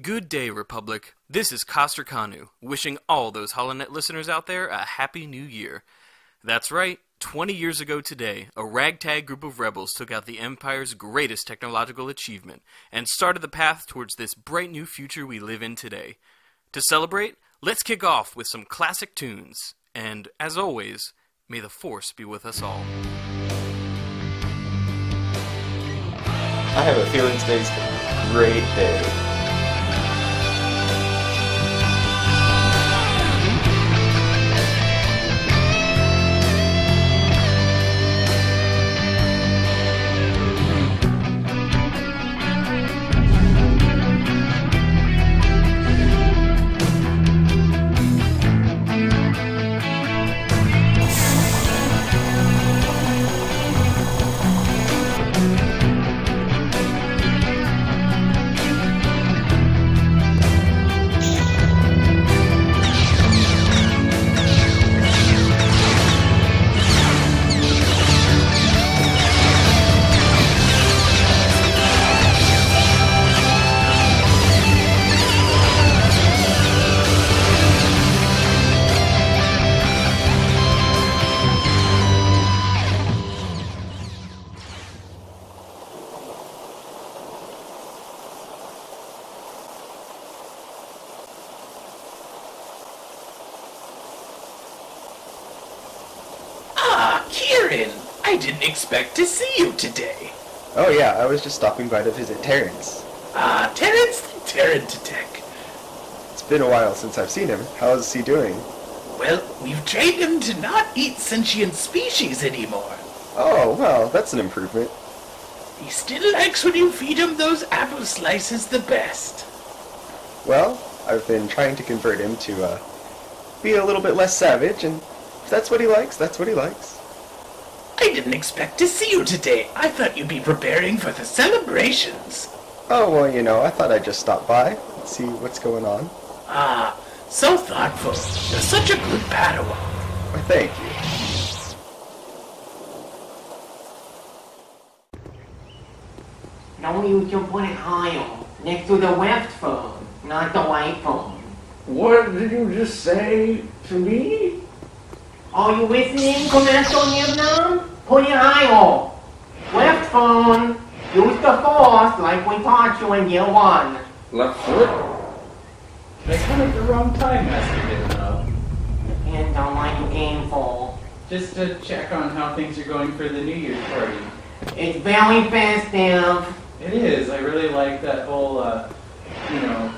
Good day, Republic. This is Koster Kanu, wishing all those HoloNet listeners out there a happy new year. That's right, 20 years ago today, a ragtag group of rebels took out the Empire's greatest technological achievement and started the path towards this bright new future we live in today. To celebrate, let's kick off with some classic tunes, and as always, may the Force be with us all. I have a feeling today's a great day. Kieran, I didn't expect to see you today. Oh yeah, I was just stopping by to visit Terrence. Terrence the Terrantitech. It's been a while since I've seen him. How's he doing? Well, we've trained him to not eat sentient species anymore. Oh, well, that's an improvement. He still likes when you feed him those apple slices the best. Well, I've been trying to convert him to, be a little bit less savage, and if that's what he likes, that's what he likes. I didn't expect to see you today. I thought you'd be preparing for the celebrations. Oh, well, you know, I thought I'd just stop by and see what's going on. So thoughtful. You're such a good Padawan. Well, thank you. No, you should put it higher, next to the left phone, not the right phone. What did you just say to me? Are you listening, Commander Nibnum? Put it higher. Left phone, use the Force like we taught you in year 1. Left foot? I come at the wrong time, Master Nibnum. Depends on what you aim for. Just to check on how things are going for the New Year's party. It's very festive. It is. I really like that whole,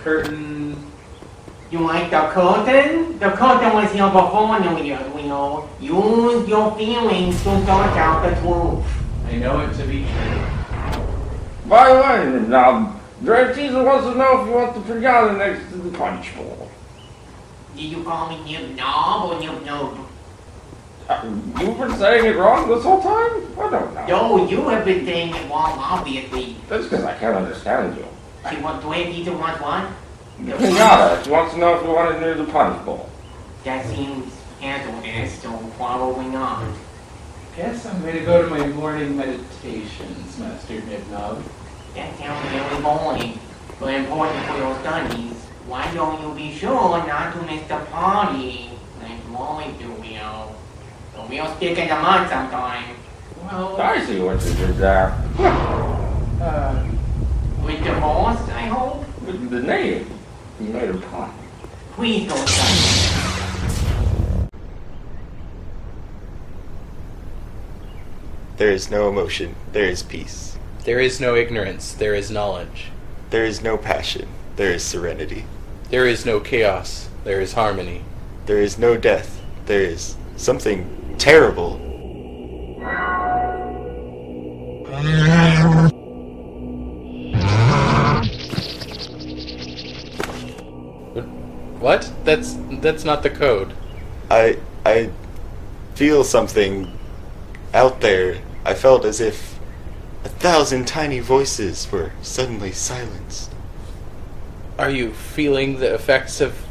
curtain. You like the curtain? The curtain was here before New Year, we know. Use your feelings to sort out the truth. I know it to be true. By the way, now, Dread Teaser wants to know if you want the pinata next to the punch bowl. Did you call me Nib Knob or Nib Noob? You've been saying it wrong this whole time? I don't know. No, you have been saying it wrong, obviously. That's because I can't understand you. She wants Dread Teaser wants what? The pinata. She wants to know if you want it near the punch bowl. That seems hazardous, so probably not. Guess I'm going to go to my morning meditations, Master Nibnub. That sounds really boring, but important for your studies. Why don't you be sure not to miss the party? Like Molly do, you know. So we'll stick in the mud sometime. Well, I see what you did there. With the Force, I hope? With the name. You made a pun. Please don't study. There is no emotion, there is peace. There is no ignorance, there is knowledge. There is no passion, there is serenity. There is no chaos, there is harmony. There is no death, there is something terrible. What? That's not the code. I feel something out there. I felt as if 1,000 tiny voices were suddenly silenced. Are you feeling the effects of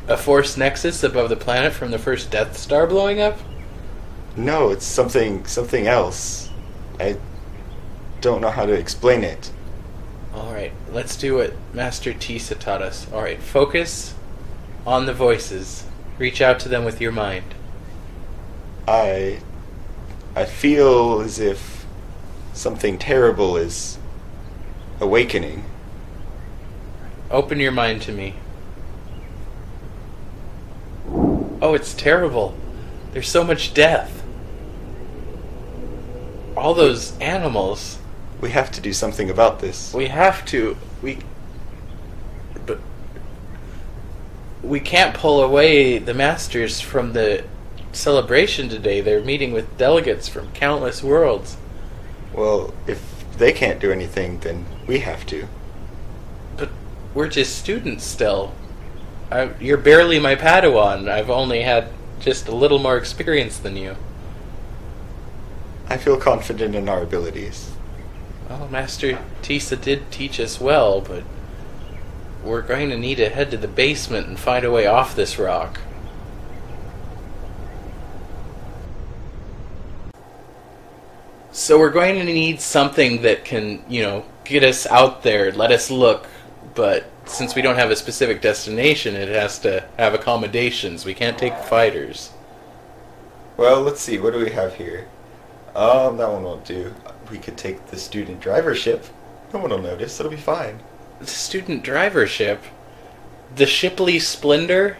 a force nexus above the planet from the first Death Star blowing up? No, it's something else. I don't know how to explain it. Alright, let's do what Master Tisa taught us. Alright, focus on the voices. Reach out to them with your mind. I feel as if something terrible is awakening. Open your mind to me. Oh, it's terrible. There's so much death. All those animals. We have to do something about this. We have to. But we can't pull away the masters from the celebration today. They're meeting with delegates from countless worlds. Well, if they can't do anything, then we have to. But we're just students still. You're barely my Padawan. I've only had just a little more experience than you. I feel confident in our abilities. Well, Master Tisa did teach us well, but we're going to need to head to the basement and find a way off this rock. So we're going to need something that can, get us out there, let us look, but since we don't have a specific destination, it has to have accommodations. We can't take fighters. Well, let's see. What do we have here? That one won't do. We could take the student driver ship. No one will notice. It'll be fine. The student driver ship? The Shipley Splendor?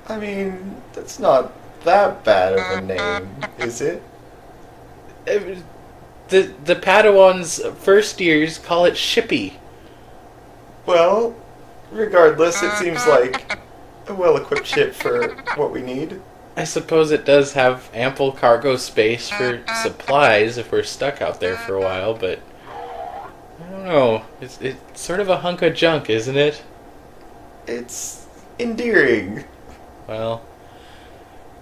I mean, that's not that bad of a name, is it? The Padawan's first years call it Shippy. Well, regardless, it seems like a well-equipped ship for what we need. I suppose it does have ample cargo space for supplies if we're stuck out there for a while, but I don't know. It's sort of a hunk of junk, isn't it? It's endearing. Well,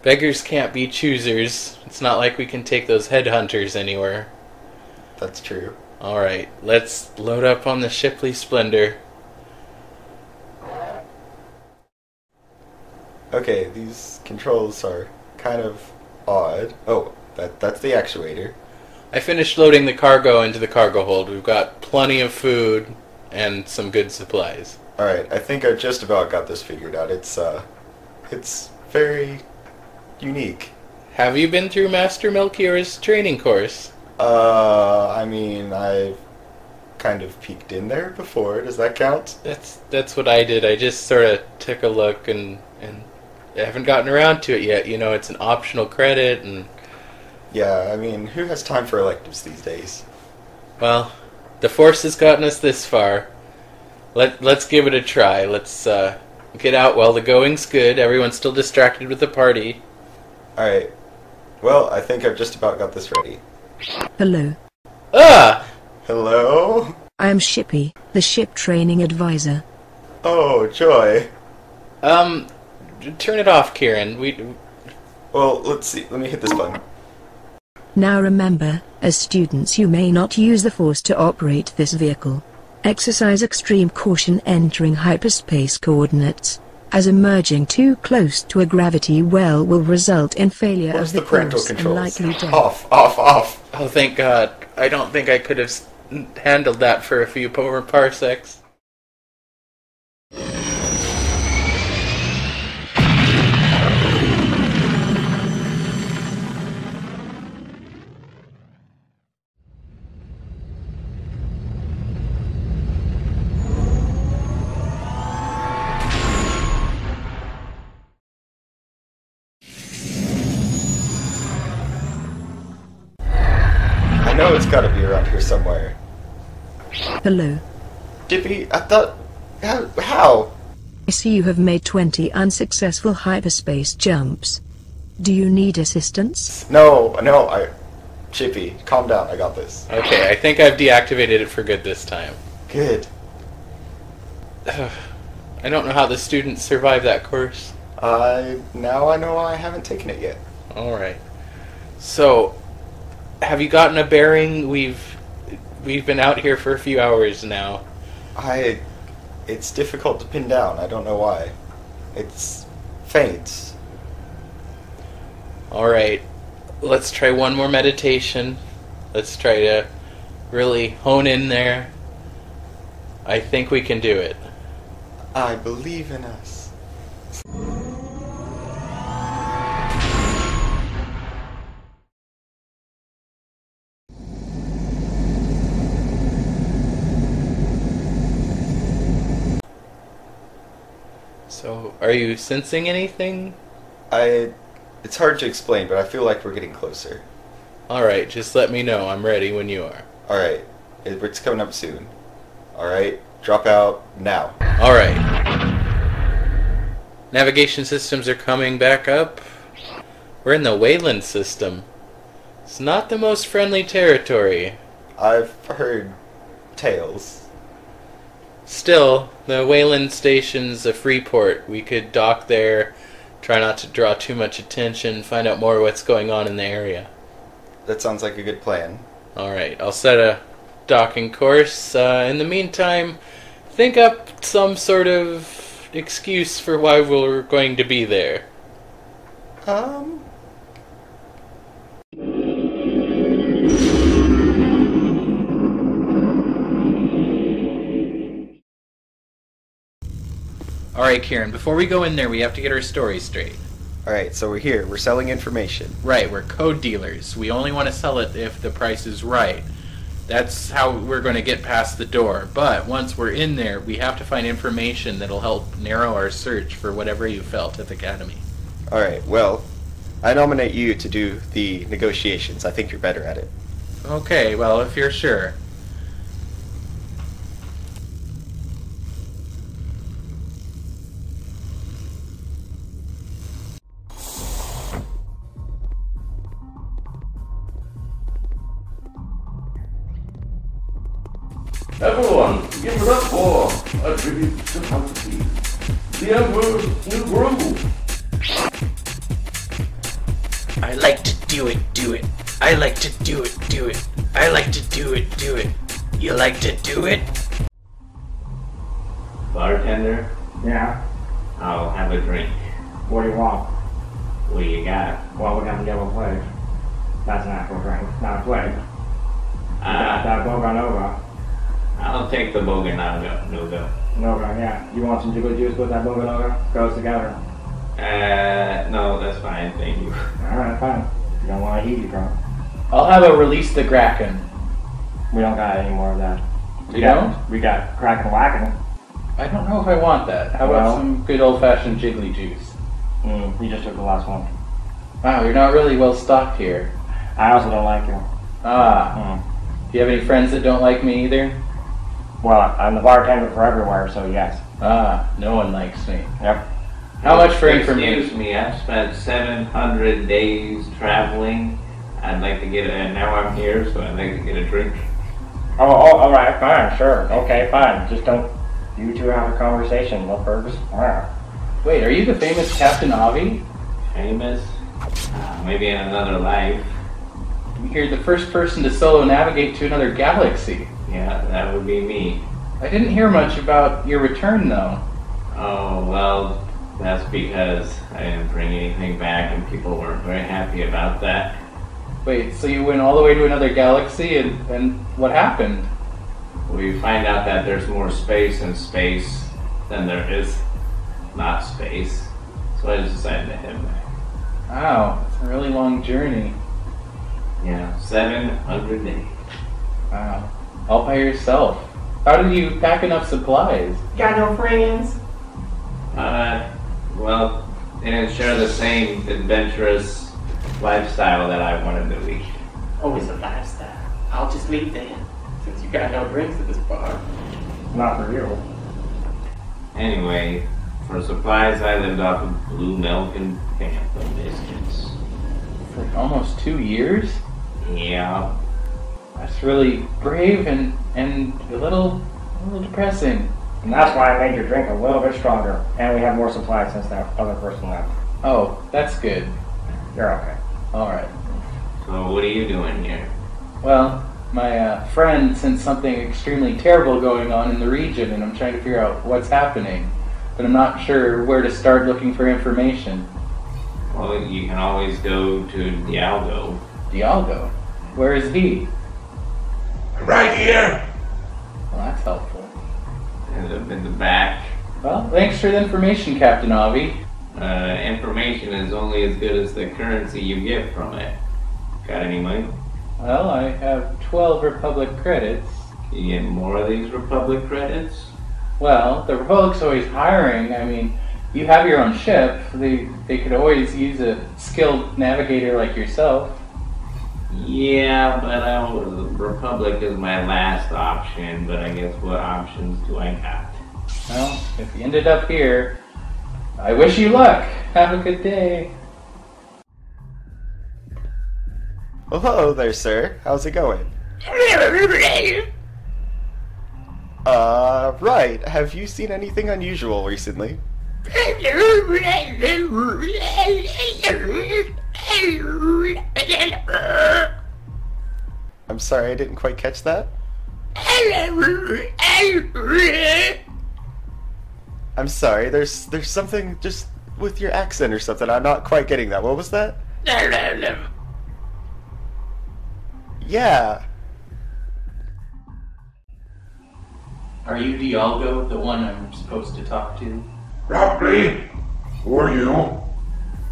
beggars can't be choosers. It's not like we can take those headhunters anywhere. That's true. Alright, let's load up on the Shipley Splendor. Okay, these controls are kind of odd. Oh, that's the actuator. I finished loading the cargo into the cargo hold. We've got plenty of food and some good supplies. Alright, I think I just about got this figured out. It's very unique. Have you been through Master Melchior's training course? I mean, I've kind of peeked in there before. Does that count? That's what I did. I just sort of took a look and I haven't gotten around to it yet. It's an optional credit and... Yeah, I mean, who has time for electives these days? Well, the Force has gotten us this far. Let's give it a try. Let's get out while the going's good. Everyone's still distracted with the party. Alright. Well, I think I've just about got this ready. Hello. Ah! Hello? I am Shippy, the ship training advisor. Oh, joy. Turn it off, Kieran. Well, let's see. Let me hit this button. Now remember, as students you may not use the Force to operate this vehicle. Exercise extreme caution entering hyperspace coordinates, as emerging too close to a gravity well will result in failure Where's of the the parental Force and controls? likely death. Off. Oh, thank God. I don't think I could have handled that for a few more parsecs. I know it's gotta be around here somewhere. Hello. Dippy, I thought... How? I see you have made 20 unsuccessful hyperspace jumps. Do you need assistance? No, Chippy, calm down, I got this. Okay, I think I've deactivated it for good this time. Good. I don't know how the students survive that course. Now I know I haven't taken it yet. Alright. So, have you gotten a bearing? We've been out here for a few hours now. It's difficult to pin down, I don't know why. It's faint. Alright, let's try one more meditation. Let's try to really hone in there. I think we can do it. I believe in us. So, are you sensing anything? It's hard to explain, but I feel like we're getting closer. Alright, just let me know. I'm ready when you are. Alright, it's coming up soon. Alright, drop out now. Alright. Navigation systems are coming back up. We're in the Wayland system. It's not the most friendly territory. I've heard tales. Still, the Wayland station's a free port. We could dock there, try not to draw too much attention, find out more what's going on in the area. That sounds like a good plan. Alright, I'll set a docking course. In the meantime, think up some sort of excuse for why we're going to be there. Alright, Kieran, before we go in there, we have to get our story straight. Alright, so we're here. We're selling information. Right, we're code dealers. We only want to sell it if the price is right. That's how we're going to get past the door. But once we're in there, we have to find information that'll help narrow our search for whatever you felt at the Academy. Alright, well, I nominate you to do the negotiations. I think you're better at it. Okay, well, if you're sure. Everyone, give it up for a tribute to Palpatine, the Emperor's new groove. I like to do it, do it. I like to do it, do it. I like to do it, do it. You like to do it? Bartender, Yeah? I'll have a drink. What do you want? What do you got? Well, we got the yellow plague. That's an actual drink, not a plague. We got that Boga Nova. I'll take the Boganaga Nuga. Nova, yeah. You want some jiggle juice with that Boga Nova? Goes together. No, that's fine, thank you. Alright, fine. You don't want to heat you, bro. I'll have a release the Kraken. We don't got any more of that. You don't? We got Kraken Whacking. I don't know if I want that. How about Well- some good old-fashioned jiggly juice? You just took the last one. Wow, you're not really well stocked here. I also don't like you. Ah, do you have any friends that don't like me either? Well, I'm the bartender for everywhere, so yes. Ah, no one likes me. Yep. How much for Excuse information? me, I've spent 700 days traveling. I'd like to get and now I'm here, so I'd like to get a drink. Oh, alright, fine, sure. Okay, fine. Just don't you two have a conversation, no purpose. Wait, are you the famous Captain Avi? Famous? Maybe in another life. You're the first person to solo navigate to another galaxy. Yeah, that would be me. I didn't hear much about your return, though. Oh, well, that's because I didn't bring anything back and people weren't very happy about that. Wait, so you went all the way to another galaxy, and what happened? We find out that there's more space in space than there is not space. So I just decided to head back. Wow, it's a really long journey. Yeah, 700 days. Wow. All by yourself. How did you pack enough supplies? Got no friends? Well, they didn't share the same adventurous lifestyle that I wanted to lead. Always a lifestyle. I'll just leave then, since you got no drinks at this bar. Not for you. Anyway, for supplies, I lived off of blue milk and panther biscuits. For almost 2 years? Yeah. That's really brave and a little depressing. And that's why I made your drink a little bit stronger. And we have more supplies since that other person left. Oh, that's good. You're okay. Alright. So what are you doing here? Well, my friend sensed something extremely terrible going on in the region, and I'm trying to figure out what's happening. But I'm not sure where to start looking for information. Well, you can always go to Dialgo. Dialgo? Where is he? Right here! Well, that's helpful. in the back. Well, thanks for the information, Captain Avi. Information is only as good as the currency you get from it. Got any money? Well, I have 12 Republic credits. Can you get more of these Republic credits? Well, the Republic's always hiring. I mean, you have your own ship. They could always use a skilled navigator like yourself. Yeah, but the Republic is my last option, but I guess what options do I got? Well, if you ended up here, I wish you luck. Have a good day. Oh, hello there, sir. How's it going? Right. Have you seen anything unusual recently? I'm sorry, I didn't quite catch that. I'm sorry, there's something just with your accent or something. I'm not quite getting that. What was that? Yeah. Are you Dialgo, the one I'm supposed to talk to? Probably. Who are you?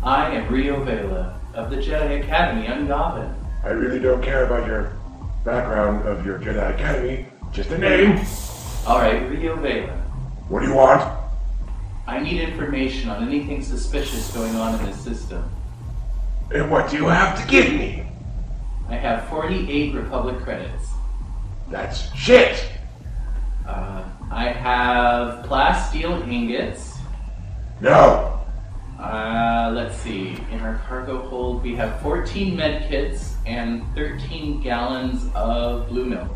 I am Rio Vela, of the Jedi Academy on Yavin. I really don't care about your background of your Jedi Academy. Just a name. Alright, Rio Vela. What do you want? I need information on anything suspicious going on in this system. And what do you have to give me? I have 48 Republic credits. That's shit. I have plasteel ingots. No. Let's see. In our cargo hold, we have 14 med kits and 13 gallons of blue milk.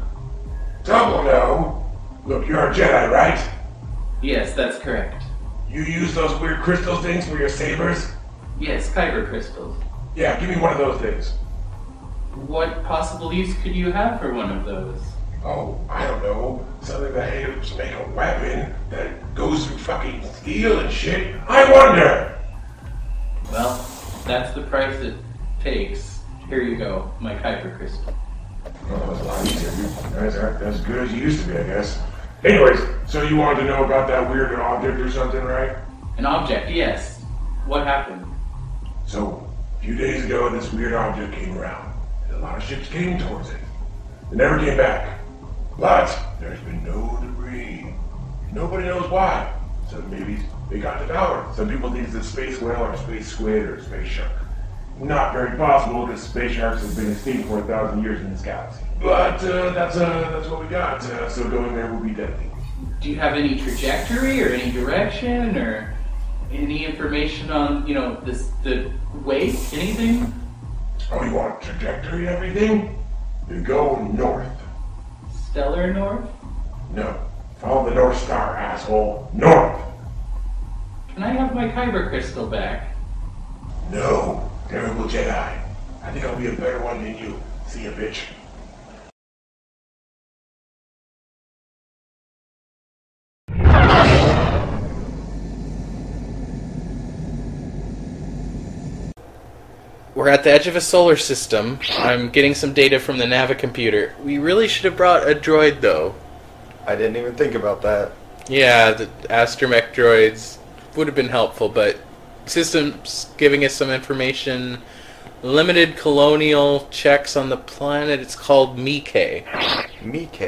Double no. Look, you're a Jedi, right? Yes, that's correct. You use those weird crystal things for your sabers? Yes, kyber crystals. Yeah, give me one of those things. What possible use could you have for one of those? Oh, I don't know. Something that helps make a weapon that goes through fucking steel and shit. I wonder! Well, that's the price it takes. Here you go, my kyber crystal. Oh, that was a lot easier. You guys aren't as good as you used to be, I guess. Anyways, so you wanted to know about that weird object or something, right? An object, yes. What happened? So, a few days ago, this weird object came around, and a lot of ships came towards it. It never came back. But there's been no debris. Nobody knows why. So maybe they got devoured. Some people think it's a space whale or a space squid or a space shark. Not very possible because space sharks have been extinct for 1,000 years in this galaxy. But that's what we got. So going there will be deadly. Do you have any trajectory or any direction or any information on, the weight, anything? Oh, you want trajectory and everything? You go north. Stellar North? No. Follow the North Star, asshole. North! Can I have my kyber crystal back? No. Terrible Jedi. I think I'll be a better one than you. See ya, bitch. We're at the edge of a solar system. I'm getting some data from the Navicomputer. We really should have brought a droid, though. I didn't even think about that. Yeah, the astromech droids would have been helpful, but system's giving us some information. Limited colonial checks on the planet. It's called Mike. Mike?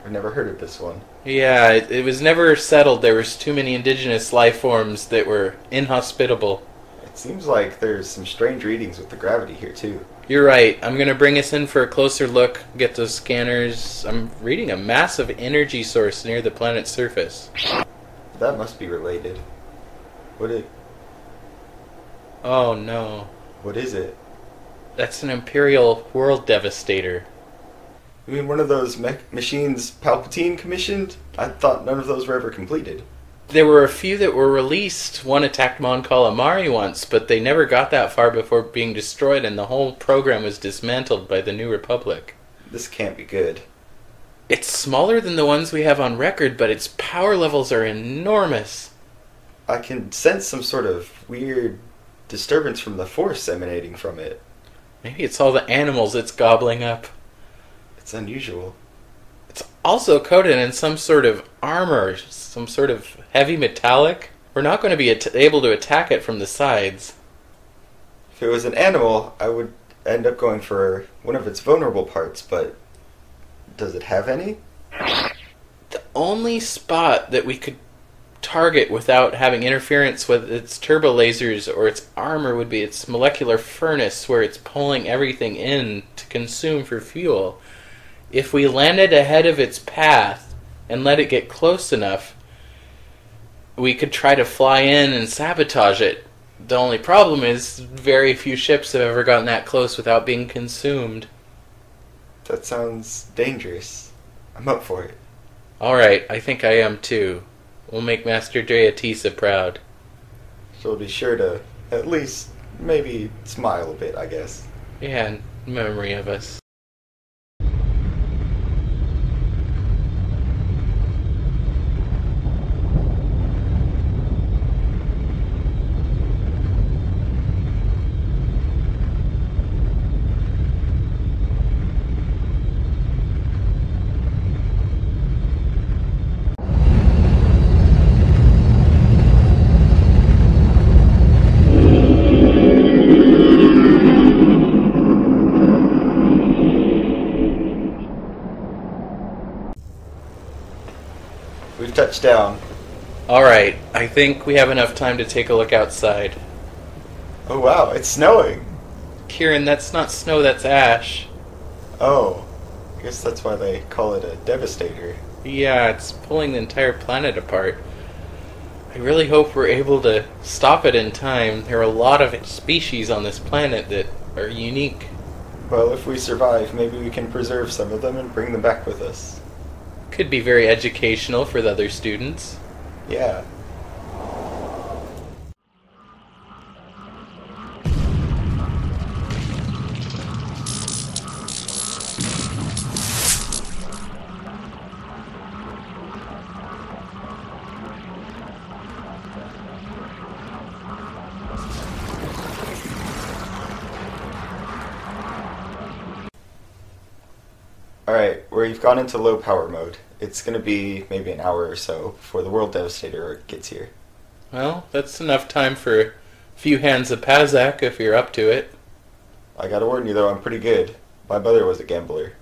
I've never heard of this one. Yeah, it was never settled. There was too many indigenous life forms that were inhospitable. It seems like there's some strange readings with the gravity here, too. You're right. I'm going to bring us in for a closer look, get those scanners. I'm reading a massive energy source near the planet's surface. That must be related. Oh, no. What is it? That's an Imperial World Devastator. You mean one of those machines Palpatine commissioned? I thought none of those were ever completed. There were a few that were released. One attacked Mon Calamari once, but they never got that far before being destroyed, and the whole program was dismantled by the New Republic. This can't be good. It's smaller than the ones we have on record, but its power levels are enormous. I can sense some sort of weird disturbance from the Force emanating from it. Maybe it's all the animals it's gobbling up. It's unusual. It's also coated in some sort of armor, some sort of heavy metallic. We're not going to be able to attack it from the sides. If it was an animal, I would end up going for one of its vulnerable parts, but does it have any? The only spot that we could target without having interference with its turbo lasers or its armor would be its molecular furnace, where it's pulling everything in to consume for fuel. If we landed ahead of its path and let it get close enough, we could try to fly in and sabotage it. The only problem is very few ships have ever gotten that close without being consumed. That sounds dangerous. I'm up for it. Alright, I think I am too. We'll make Master Dreatisa proud. She'll be sure to at least maybe smile a bit, I guess. Yeah, in memory of us. We've touched down. Alright, I think we have enough time to take a look outside. Oh wow, it's snowing! Kieran, that's not snow, that's ash. Oh, I guess that's why they call it a devastator. Yeah, it's pulling the entire planet apart. I really hope we're able to stop it in time. There are a lot of species on this planet that are unique. Well, if we survive, maybe we can preserve some of them and bring them back with us. Could be very educational for the other students. Yeah. Alright, we've gone into low power mode. It's gonna be maybe an hour or so before the World Devastator gets here. Well, that's enough time for a few hands of Pazak if you're up to it. I gotta warn you though, I'm pretty good. My mother was a gambler.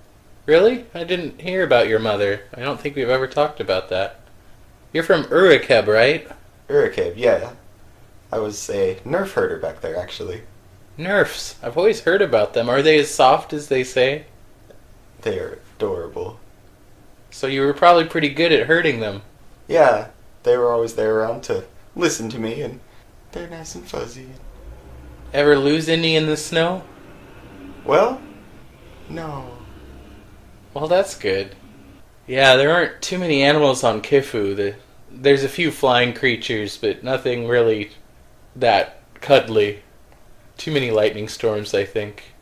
Really? I didn't hear about your mother. I don't think we've ever talked about that. You're from Urukeb, right? Urukeb, yeah. I was a nerf herder back there, actually. Nerfs. I've always heard about them. Are they as soft as they say? They are adorable. So you were probably pretty good at hurting them. Yeah, they were always there around to listen to me, and they're nice and fuzzy. Ever lose any in the snow? Well, no. Well, that's good. Yeah, there aren't too many animals on Kifu. There's a few flying creatures, but nothing really that cuddly. Too many lightning storms, I think.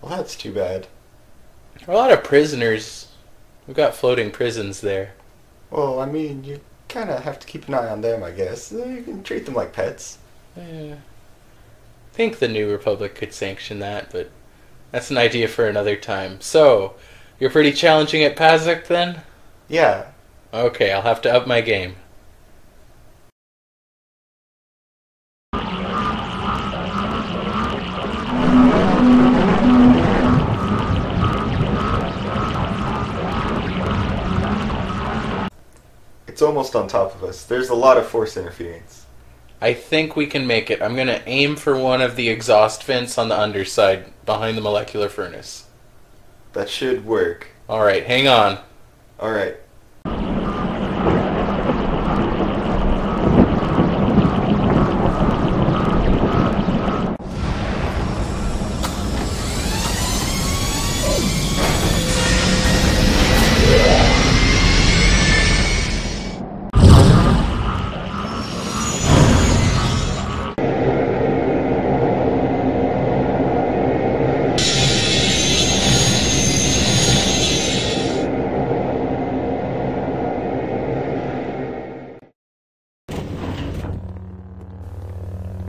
Well, that's too bad. There are a lot of prisoners. We've got floating prisons there. Well, I mean, you kind of have to keep an eye on them, I guess. You can treat them like pets. I think the New Republic could sanction that, but that's an idea for another time. So, you're pretty challenging at Pazak then? Yeah. Okay, I'll have to up my game. It's almost on top of us. There's a lot of force interference. I think we can make it. I'm going to aim for one of the exhaust vents on the underside, behind the molecular furnace. That should work. Alright, hang on. Alright.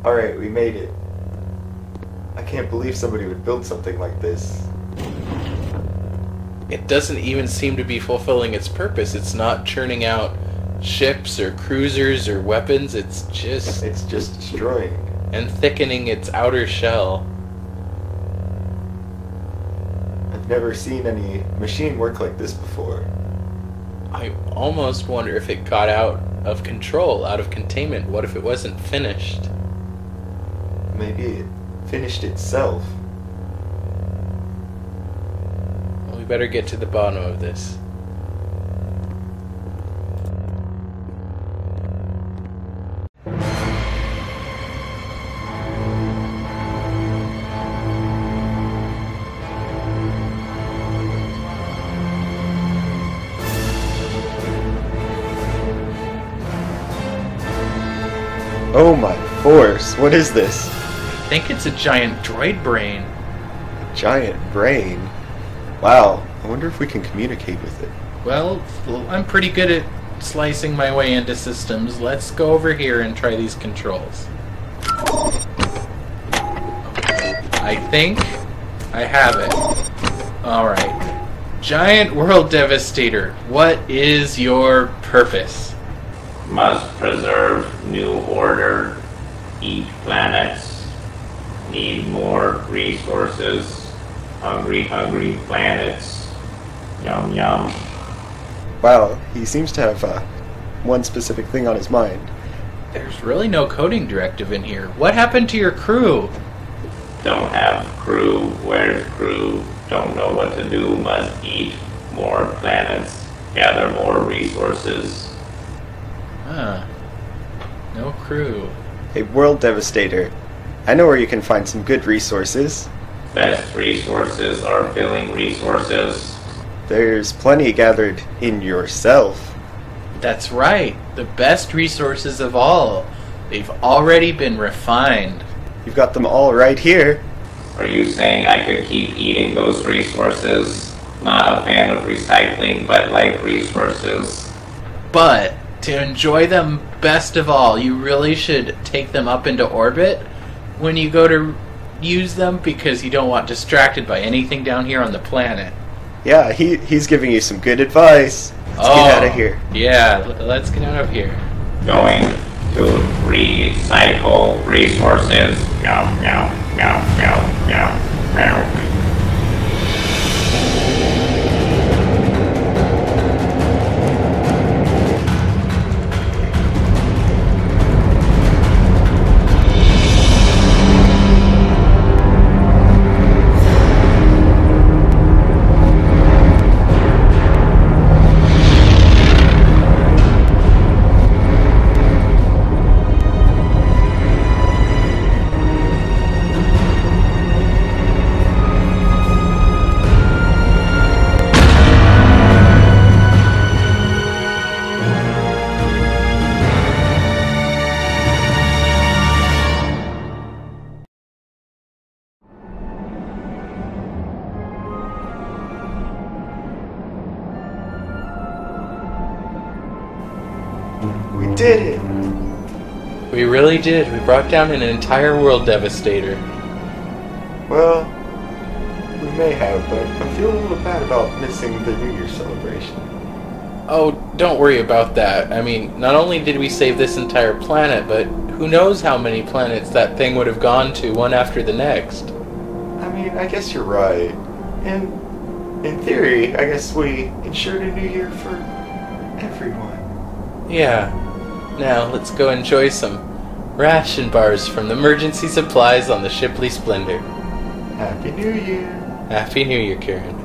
Alright, we made it. I can't believe somebody would build something like this. it doesn't even seem to be fulfilling its purpose. It's not churning out ships or cruisers or weapons. It's just destroying. And thickening its outer shell. I've never seen any machine work like this before. I almost wonder if it got out of control, out of containment. What if it wasn't finished? Maybe it finished itself. Well, we better get to the bottom of this. Oh my force, what is this? I think it's a giant droid brain. A giant brain? Wow, I wonder if we can communicate with it. Well, I'm pretty good at slicing my way into systems. Let's go over here and try these controls. I think I have it. Alright. Giant World Devastator, what is your purpose? Must preserve New Order. Eat planets. Need more resources. Hungry, hungry planets. Yum, yum. Wow, he seems to have one specific thing on his mind. There's really no coding directive in here. What happened to your crew? Don't have crew. Where's crew? Don't know what to do. Must eat more planets. Gather more resources. Huh. No crew. Hey, World Devastator. I know where you can find some good resources. Best resources are filling resources. There's plenty gathered in yourself. That's right. The best resources of all. They've already been refined. You've got them all right here. Are you saying I could keep eating those resources? Not a fan of recycling, but like resources. But to enjoy them best of all, you really should take them up into orbit when you go to use them, because you don't want distracted by anything down here on the planet. Yeah, he's giving you some good advice. Let's get out of here. Yeah, let's get out of here. Going to recycle resources. Meow, meow, meow, meow, meow, meow. We did it! We really did. We brought down an entire World Devastator. Well, we may have, but I feel a little bad about missing the New Year celebration. Oh, don't worry about that. I mean, not only did we save this entire planet, but who knows how many planets that thing would have gone to, one after the next. I mean, I guess you're right. And in theory, I guess we ensured a new year for everyone. Yeah. Now, let's go enjoy some ration bars from the emergency supplies on the Shipley Splendor. Happy New Year! Happy New Year, Karen.